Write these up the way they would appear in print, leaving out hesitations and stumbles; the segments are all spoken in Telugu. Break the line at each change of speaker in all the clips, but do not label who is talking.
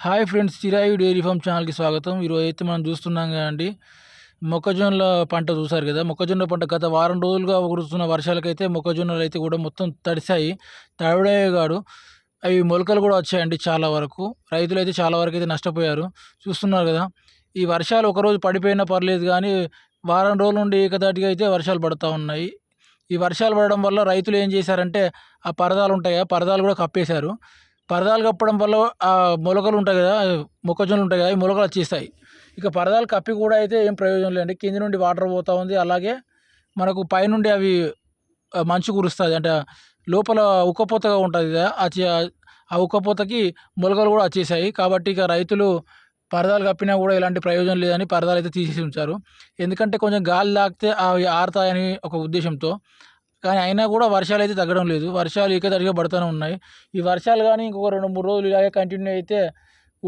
Hi friends, Chirayu dairy farm ఛానల్కి స్వాగతం. ఈరోజు అయితే మనం చూస్తున్నాం కదండి, మొక్కజొన్నల పంట చూసారు కదా. మొక్కజొన్న పంట గత వారం రోజులుగా కురుస్తున్న వర్షాలకైతే మొక్కజొన్నలు అయితే కూడా మొత్తం తడిసాయి. తడవడే కాదు, అవి మొలకలు కూడా వచ్చాయండి. చాలా వరకు రైతులు అయితే చాలా వరకు అయితే నష్టపోయారు. చూస్తున్నారు కదా, ఈ వర్షాలు ఒకరోజు పడిపోయినా పర్లేదు కానీ వారం రోజుల నుండి ఏకదాటిగా అయితే వర్షాలు పడుతూ ఉన్నాయి. ఈ వర్షాలు పడడం వల్ల రైతులు ఏం చేశారంటే, ఆ పరదాలు ఉంటాయి కదా, పరదాలు కూడా కప్పేశారు. పరదాలు కప్పడం వల్ల మొలకలు ఉంటాయి కదా, మొక్కజొన్నలు ఉంటాయి కదా, ఈ మొలకలు వచ్చేస్తాయి. ఇక పరదాలు కప్పి కూడా అయితే ఏం ప్రయోజనం లేదండి. కింది నుండి వాటర్ పోతూ ఉంది, అలాగే మనకు పైనుండి అవి మంచు కురుస్తుంది. అంటే లోపల ఉక్కపోతగా ఉంటుంది కదా, ఆ ఉక్కపోతకి మొలకలు కూడా వచ్చేసాయి. కాబట్టి ఇక రైతులు పరదాలు కప్పినా కూడా ఎలాంటి ప్రయోజనం లేదని పరదాలు అయితే తీసేసి ఉంచారు. ఎందుకంటే కొంచెం గాలి తాకితే అవి ఆరుతాయని ఒక ఉద్దేశంతో. కానీ అయినా కూడా వర్షాలు అయితే తగ్గడం లేదు. వర్షాలు ఏకధాటిగా పడుతూనే ఉన్నాయి. ఈ వర్షాలు కానీ ఇంకొక 2-3 రోజులు ఇలాగే కంటిన్యూ అయితే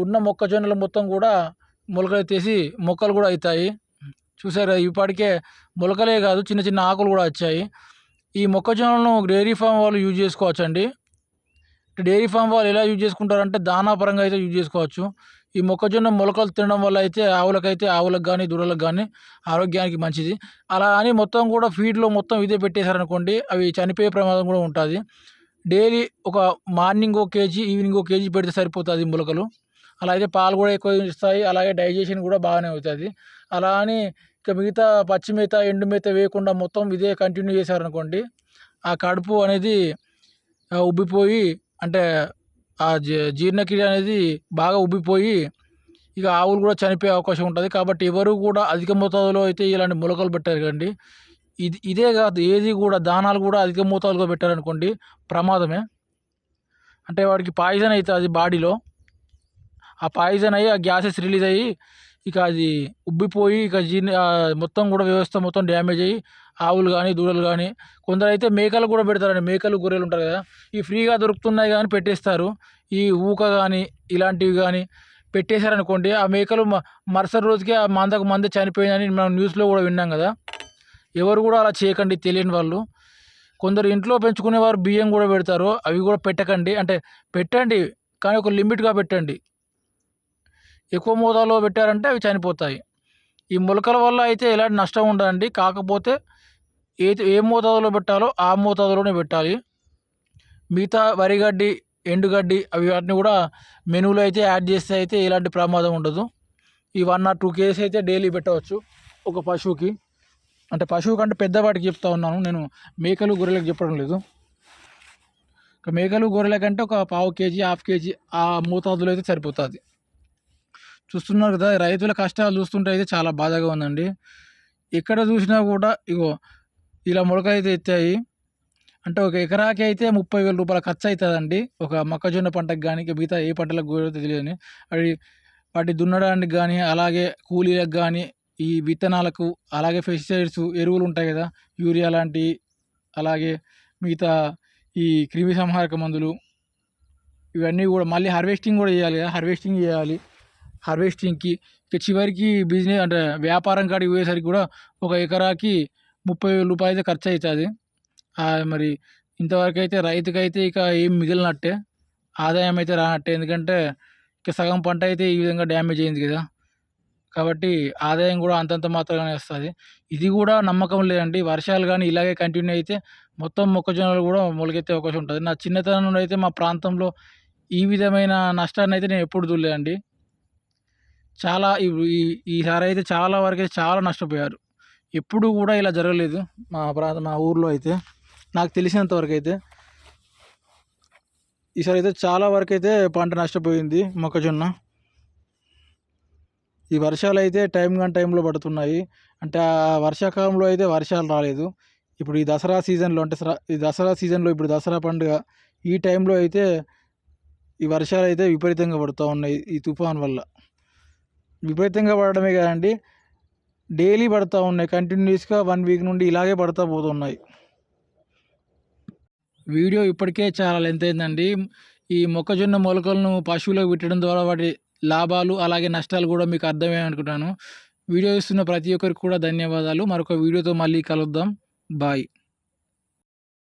ఉన్న మొక్కజొన్నలు మొత్తం కూడా మొలకలెత్తేసి మొక్కలు కూడా అవుతాయి. చూసారు కదా, ఇప్పటికే మొలకలే కాదు, చిన్న చిన్న ఆకులు కూడా వచ్చాయి. ఈ మొక్కజొన్నలను డైరీ ఫామ్ వాళ్ళు యూజ్ చేసుకోవచ్చండి. డైరీ ఫామ్ వాళ్ళు ఎలా యూజ్ చేసుకుంటారంటే దానా పరంగా అయితే యూజ్ చేసుకోవచ్చు. ఈ మొక్కజొన్న మొలకలు తినడం వల్ల అయితే ఆవులకు కానీ దూడలకు కానీ ఆరోగ్యానికి మంచిది. అలా అని మొత్తం కూడా ఫీడ్లో మొత్తం ఇదే పెట్టేశారనుకోండి, అవి చనిపోయే ప్రమాదం కూడా ఉంటుంది. డైలీ ఒక మార్నింగ్ ఒక కేజీ, ఈవినింగ్ ఒక కేజీ పెడితే సరిపోతుంది మొలకలు. అలా అయితే పాలు కూడా ఎక్కువ ఇస్తాయి, అలాగే డైజెషన్ కూడా బాగానే అవుతుంది. అలా అని ఇక మిగతా పచ్చి మేత, ఎండు మేత వేయకుండా మొత్తం ఇదే కంటిన్యూ చేశారనుకోండి, ఆ కడుపు అనేది ఉబ్బిపోయి, అంటే ఆ జీర్ణక్రియ అనేది బాగా ఉబ్బిపోయి ఇక ఆవులు కూడా చనిపోయే అవకాశం ఉంటుంది. కాబట్టి ఎవరు కూడా అధిక మోతాదులో అయితే ఇలాంటి మొలకలు పెట్టారు కదండి. ఇదే కాదు, ఏది కూడా దానాలు కూడా అధిక మోతాదులో పెట్టారనుకోండి ప్రమాదమే. అంటే వాడికి పాయిజన్ అవుతుంది బాడీలో. ఆ పాయిజన్ అయ్యి ఆ గ్యాసెస్ రిలీజ్ అయ్యి ఇక అది ఉబ్బిపోయి ఇక మొత్తం కూడా వ్యవస్థ మొత్తం డ్యామేజ్ అయ్యి ఆవులు కానీ దూడలు కానీ, కొందరు అయితే మేకలు కూడా పెడతారండి. మేకలు గొర్రెలు ఉంటారు కదా, ఈ ఫ్రీగా దొరుకుతున్నాయి కానీ పెట్టేస్తారు. ఈ ఊక కానీ ఇలాంటివి కానీ పెట్టేశారనుకోండి, ఆ మేకలు మరుసటి రోజుకే ఆ మందే చనిపోయిందని మనం న్యూస్లో కూడా విన్నాం కదా. ఎవరు కూడా అలా చేయకండి, తెలియని వాళ్ళు. కొందరు ఇంట్లో పెంచుకునేవారు బియ్యం కూడా పెడతారు, అవి కూడా పెట్టకండి. అంటే పెట్టండి కానీ ఒక లిమిట్గా పెట్టండి. ఎక్కువ మోతాదులో పెట్టారంటే అవి చనిపోతాయి. ఈ మొలకల వల్ల అయితే ఎలాంటి నష్టం ఉండదండి. కాకపోతే ఏ మోతాదులో పెట్టాలో ఆ మోతాదులోనే పెట్టాలి. మిగతా వరిగడ్డి, ఎండుగడ్డి అవి వాటిని కూడా మెనూలో అయితే యాడ్ చేస్తే అయితే ఎలాంటి ప్రమాదం ఉండదు. ఈ 1 or 2 కేజీస్ అయితే డైలీ పెట్టవచ్చు ఒక పశువుకి. అంటే పశువు కంటే పెద్దవాటికి చెప్తా ఉన్నాను నేను, మేకలు గొర్రెలకు చెప్పడం లేదు. మేకలు గొర్రెల కంటే ఒక 1/2 కేజీ, 1/2 కేజీ ఆ మోతాదులో అయితే సరిపోతుంది. చూస్తున్నారు కదా, రైతుల కష్టాలు చూస్తుంటే అయితే చాలా బాధగా ఉందండి. ఎక్కడ చూసినా కూడా ఇగో ఇలా మొలకైతే ఎత్తాయి. అంటే ఒక ఎకరాకి అయితే 30,000 రూపాయల ఖర్చు అవుతుందండి. ఒక మొక్కజొన్న పంటకు కానీ మిగతా ఏ పంటలకు కూడా తెలియదని అవి వాటి దున్నడానికి కానీ, అలాగే కూలీలకు కానీ, ఈ విత్తనాలకు, అలాగే పెస్టిసైడ్స్ ఎరువులు ఉంటాయి కదా, యూరియా లాంటివి, అలాగే మిగతా ఈ క్రిమి సంహారక మందులు, ఇవన్నీ కూడా మళ్ళీ హార్వెస్టింగ్ కూడా చేయాలి కదా, హార్వెస్టింగ్కి ఇక చివరికి బిజినెస్ అంటే వ్యాపారం కాడికి పోయేసరికి కూడా ఒక ఎకరాకి 30,000 రూపాయలు అయితే ఖర్చు అవుతుంది. మరి ఇంతవరకు అయితే రైతుకైతే ఇక ఏం మిగిలినట్టే, ఆదాయం అయితే రానట్టే. ఎందుకంటే ఇక సగం పంట అయితే ఈ విధంగా డ్యామేజ్ అయింది కదా. కాబట్టి ఆదాయం కూడా అంతంత మాత్రమే వస్తుంది. ఇది కూడా నమ్మకం లేదండి. వర్షాలు కానీ ఇలాగే కంటిన్యూ అయితే మొత్తం మొక్కజొన్నలు కూడా మొలకెత్తే అవకాశం ఉంటుంది. నా చిన్నతనం నుండి అయితే మా ప్రాంతంలో ఈ విధమైన నష్టాన్ని అయితే నేను ఎప్పుడు చూడలేదండి. చాలా ఈసారి అయితే చాలా వరకు అయితే చాలా నష్టపోయారు. ఎప్పుడు కూడా ఇలా జరగలేదు మా ఊర్లో అయితే, నాకు తెలిసినంత వరకు అయితే. ఈసారి అయితే చాలా వరకు అయితే పంట నష్టపోయింది మొక్కజొన్న. ఈ వర్షాలు అయితే టైంలో పడుతున్నాయి. అంటే ఆ వర్షాకాలంలో అయితే వర్షాలు రాలేదు. ఇప్పుడు ఈ దసరా సీజన్లో, అంటే ఈ దసరా సీజన్లో ఇప్పుడు దసరా పండుగ ఈ టైంలో అయితే ఈ వర్షాలు అయితే విపరీతంగా పడుతూ ఉన్నాయి. ఈ తుఫాన్ వల్ల విపరీతంగా పడడమే కాదండి, డైలీ పడుతూ ఉన్నాయి. కంటిన్యూస్గా 1 వీక్ నుండి ఇలాగే పడుతూ పోతున్నాయి. వీడియో ఇప్పటికే చాలా లెంత్ అయిందండి. ఈ మొక్కజొన్న మొలకలను పశువులకు పెట్టడం ద్వారా వాటి లాభాలు అలాగే నష్టాలు కూడా మీకు అర్థమయ్యాయి అనుకుంటాను. వీడియో ఇస్తున్న ప్రతి ఒక్కరికి కూడా ధన్యవాదాలు. మరొక వీడియోతో మళ్ళీ కలుద్దాం. బాయ్.